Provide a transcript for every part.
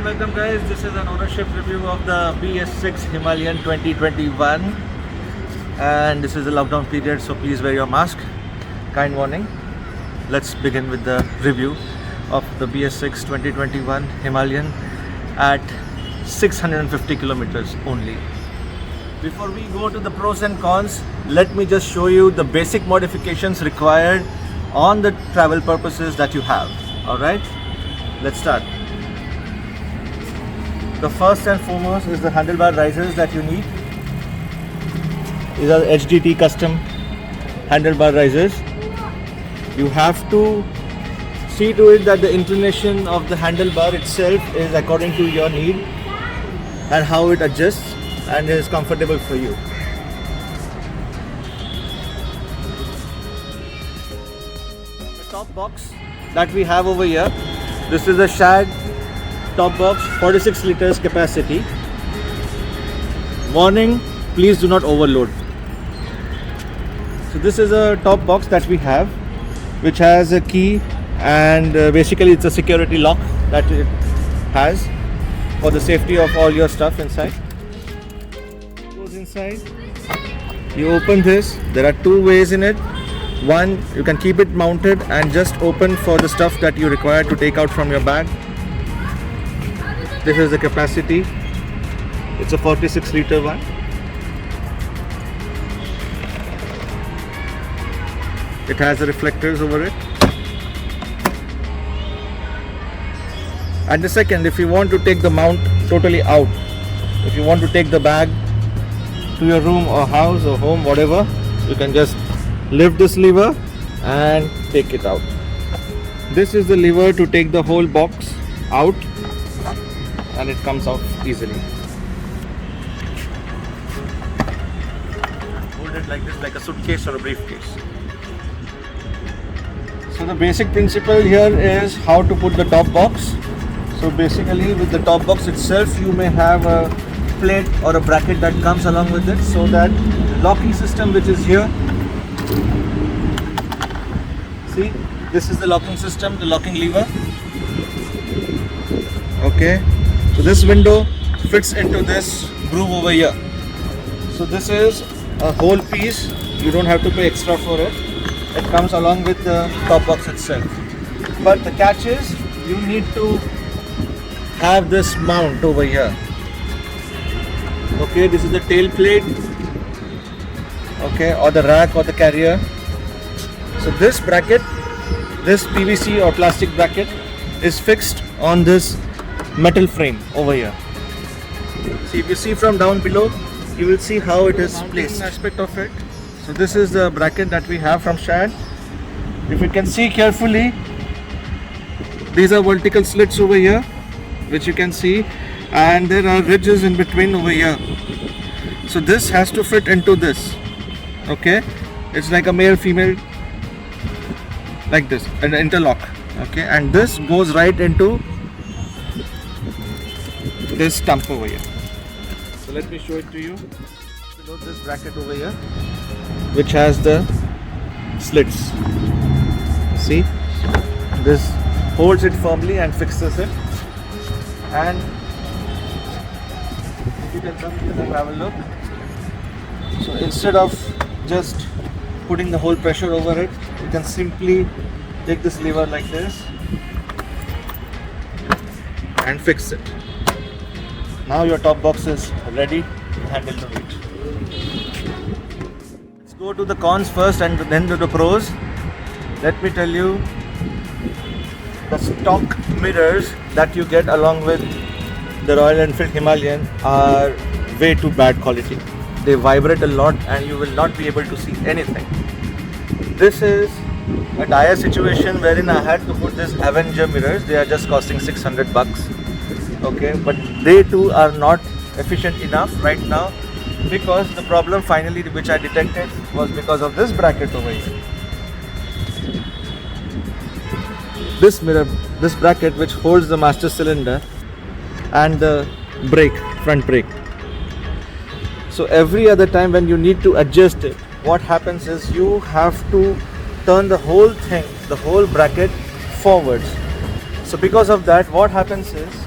welcome guys. This is an ownership review of the BS6 Himalayan 2021 and this is the lockdown period, so please wear your mask. Kind warning. Let's begin with the review of the BS6 2021 Himalayan at 650 kilometers only. Before we go to the pros and cons, let me just show you the basic modifications required on the travel purposes that you have. Alright, let's start. The first and foremost is the handlebar risers that you need. These are HDT custom handlebar risers. You have to see to it that the inclination of the handlebar itself is according to your need and how it adjusts and is comfortable for you. The top box that we have over here, this is a Shad top box, 46 liters capacity. Warning, please do not overload. So this is a top box that we have, which has a key and basically it's a security lock that it has for the safety of all your stuff inside. Goes inside, you open this. There are two ways in it. One, you can keep it mounted and just open for the stuff that you require to take out from your bag. This is the capacity. It's a 46 liter one. It has the reflectors over it. And the second, if you want to take the mount totally out, if you want to take the bag to your room or house or home, whatever, you can just lift this lever and take it out. This is the lever to take the whole box out and it comes out easily. Hold it like this, like a suitcase or a briefcase. So the basic principle here is how to put the top box. So basically with the top box itself you may have a plate or a bracket that comes along with it, so that the locking system which is here, see, this is the locking system, the locking lever. Okay, so this window fits into this groove over here. So this is a whole piece, you don't have to pay extra for it. It comes along with the top box itself. But the catch is you need to have this mount over here. Okay, this is the tail plate, okay, or the rack or the carrier. So this bracket, this PVC or plastic bracket is fixed on this metal frame over here. See, if you see from down below, you will see how it is placed. Aspect of it. So this is the bracket that we have from Shad. If you can see carefully, these are vertical slits over here, which you can see, and there are ridges in between over here. So this has to fit into this. Okay, it's like a male female, like this, an interlock. Okay, and this goes right into this stump over here. So let me show it to you. Below this bracket over here, which has the slits. See, this holds it firmly and fixes it. And if you can come here and have a look. So instead of just putting the whole pressure over it, you can simply take this lever like this and fix it. Now your top box is ready to handle the weight. Let's go to the cons first and then to the pros. Let me tell you, the stock mirrors that you get along with the Royal Enfield Himalayan are way too bad quality. They vibrate a lot and you will not be able to see anything. This is a dire situation wherein I had to put this Avenger mirrors. They are just costing 600 bucks. Okay, but they too are not efficient enough right now, because the problem finally which I detected was because of this bracket over here. This mirror, this bracket which holds the master cylinder and the brake, front brake. So every other time when you need to adjust it, what happens is you have to turn the whole thing, the whole bracket forwards. So because of that, what happens is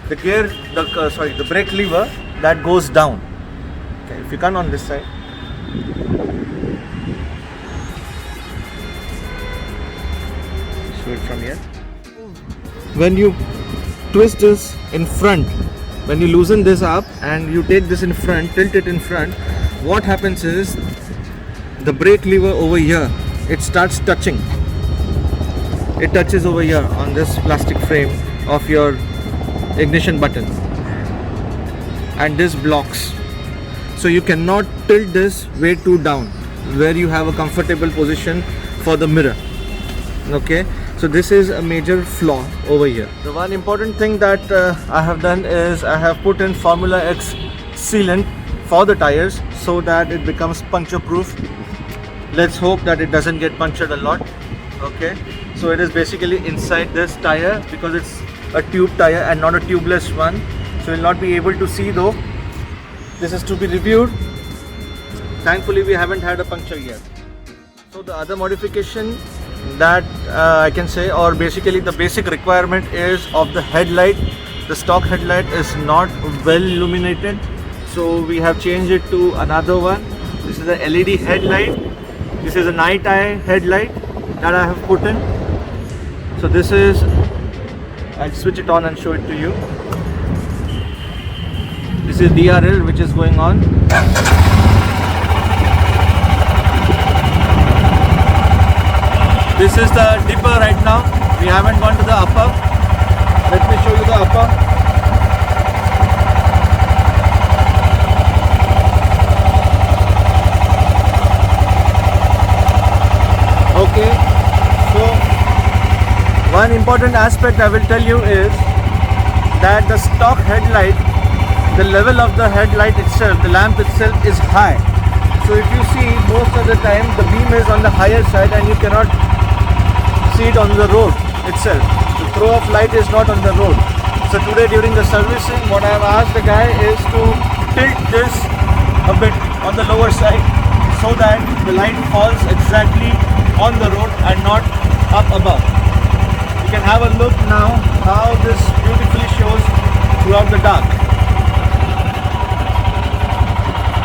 the gear, the brake lever that goes down. Okay, if you come on this side, show it from here. When you twist this in front, when you loosen this up and you take this in front, tilt it in front, what happens is the brake lever over here, it starts touching. It touches over here on this plastic frame of your ignition button, and this blocks. So you cannot tilt this way too down where you have a comfortable position for the mirror. Okay, so this is a major flaw over here. The one important thing that I have done is I have put in Formula X sealant for the tires so that it becomes puncture proof. Let's hope that it doesn't get punctured a lot. Okay, so it is basically inside this tire because it's a tube tire and not a tubeless one, so you'll not be able to see though. This is to be reviewed. Thankfully we haven't had a puncture yet. So the other modification that I can say, or basically the basic requirement is of the headlight. The stock headlight is not well illuminated, so we have changed it to another one. This is a LED headlight. This is a night eye headlight that I have put in. So this is, I'll switch it on and show it to you. This is DRL which is going on. This is the dipper right now. We haven't gone to the upper. Let me show you the upper. Okay, so one important aspect I will tell you is that the stock headlight, the level of the headlight itself, the lamp itself is high. So if you see, most of the time the beam is on the higher side and you cannot see it on the road itself. The throw of light is not on the road. So today during the servicing, what I have asked the guy is to tilt this a bit on the lower side so that the light falls exactly on the road and not up above. You can have a look now how this beautifully shows throughout the dark.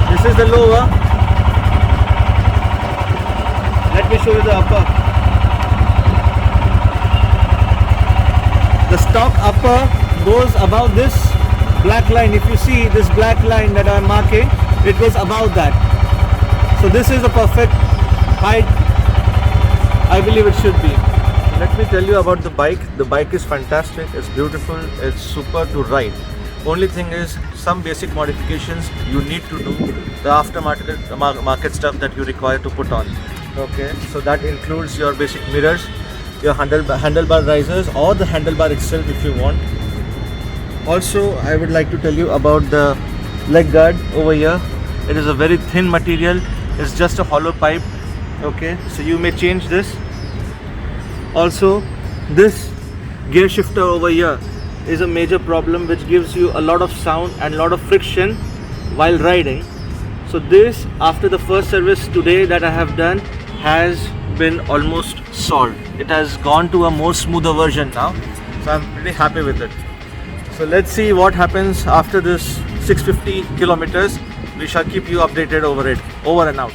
This is the lower. Let me show you the upper. The stock upper goes above this black line. If you see this black line that I am marking, it goes above that. So this is a perfect height, I believe it should be. Let me tell you about the bike. The bike is fantastic, it's beautiful, it's super to ride. Only thing is some basic modifications you need to do, the aftermarket stuff that you require to put on. Okay, so that includes your basic mirrors, your handlebar risers, or the handlebar itself if you want. Also, I would like to tell you about the leg guard over here. It is a very thin material, it's just a hollow pipe. Okay, so you may change this. Also, this gear shifter over here is a major problem which gives you a lot of sound and a lot of friction while riding. So this, after the first service today that I have done, has been almost solved. It has gone to a more smoother version now, so I'm pretty happy with it. So let's see what happens after this 650 kilometers. We shall keep you updated over it. Over and out.